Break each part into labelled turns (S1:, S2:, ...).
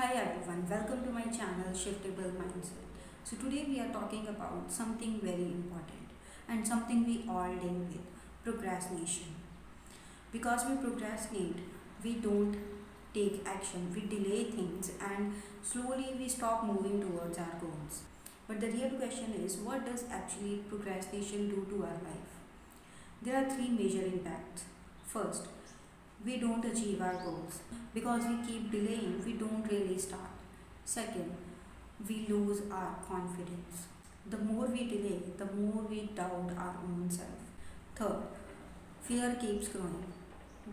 S1: Hi everyone, welcome to my channel Shiftable Mindset. So today we are talking about something very important and something we all deal with, procrastination. Because we procrastinate, we don't take action, we delay things and slowly we stop moving towards our goals. But the real question is, what does actually procrastination do to our life? There are three major impacts. First, we don't achieve our goals because we keep delaying, we don't really start. Second, we lose our confidence. The more we delay, the more we doubt our own self. Third, fear keeps growing.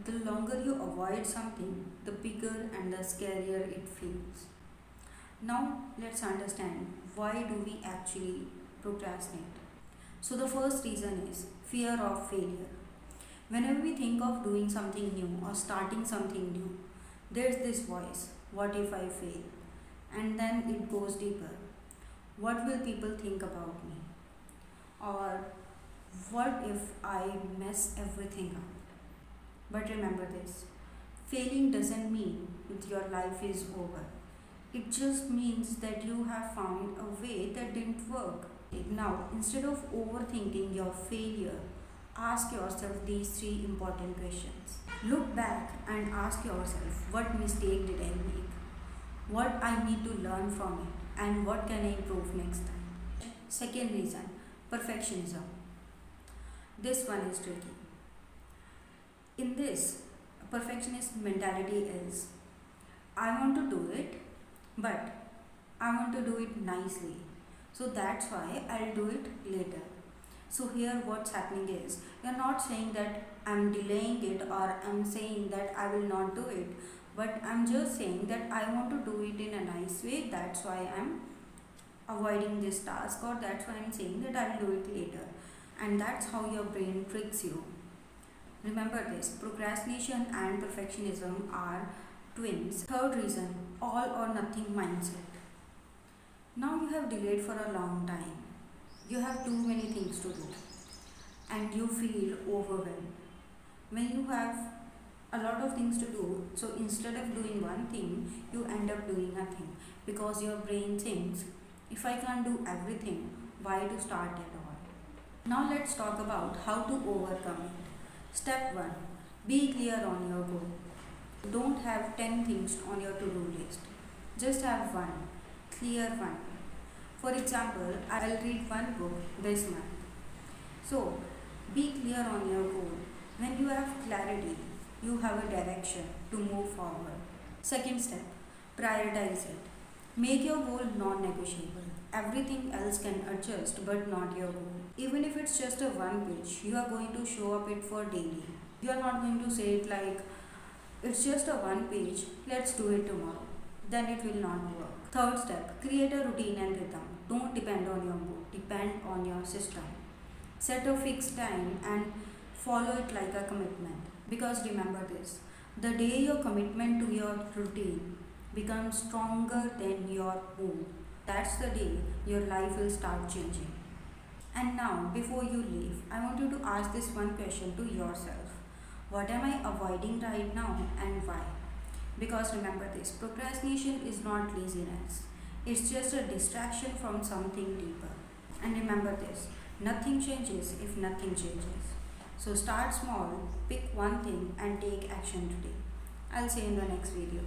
S1: The longer you avoid something, the bigger and the scarier it feels. Now, let's understand, why do we actually procrastinate? So, the first reason is fear of failure. Whenever we think of doing something new or starting something new, there's this voice, what if I fail? And then it goes deeper. What will people think about me? Or what if I mess everything up? But remember this, failing doesn't mean that your life is over. It just means that you have found a way that didn't work. Now, instead of overthinking your failure, ask yourself these three important questions. Look back and ask yourself, what mistake did I make? What I need to learn from it? And what can I improve next time? Second reason, perfectionism. This one is tricky. In this, perfectionist mentality is, I want to do it, but I want to do it nicely. So that's why I'll do it later. So here what's happening is, you're not saying that I'm delaying it or I'm saying that I will not do it, but I'm just saying that I want to do it in a nice way. That's why I'm avoiding this task, or that's why I'm saying that I'll do it later. And that's how your brain tricks you. Remember this, procrastination and perfectionism are twins. Third reason, all or nothing mindset. Now you have delayed for a long time. You have too many things to do and you feel overwhelmed. When you have a lot of things to do, so instead of doing one thing, you end up doing nothing because your brain thinks, if I can't do everything, why to start at all? Now let's talk about how to overcome it. Step 1. Be clear on your goal. Don't have 10 things on your to-do list. Just have one, clear one. For example, I'll read one book this month. So, be clear on your goal. When you have clarity, you have a direction to move forward. Second step, prioritize it. Make your goal non-negotiable. Everything else can adjust, but not your goal. Even if it's just a one page, you are going to show up it for daily. You are not going to say it like, it's just a one page, let's do it tomorrow. Then it will not work. Third step, create a routine and rhythm. Don't depend on your mood, depend on your system. Set a fixed time and follow it like a commitment. Because remember this, the day your commitment to your routine becomes stronger than your mood, that's the day your life will start changing. And now, before you leave, I want you to ask this one question to yourself. What am I avoiding right now and why? Because remember this, procrastination is not laziness. It's just a distraction from something deeper. And remember this, nothing changes if nothing changes. So start small, pick one thing and take action today. I'll see you in the next video.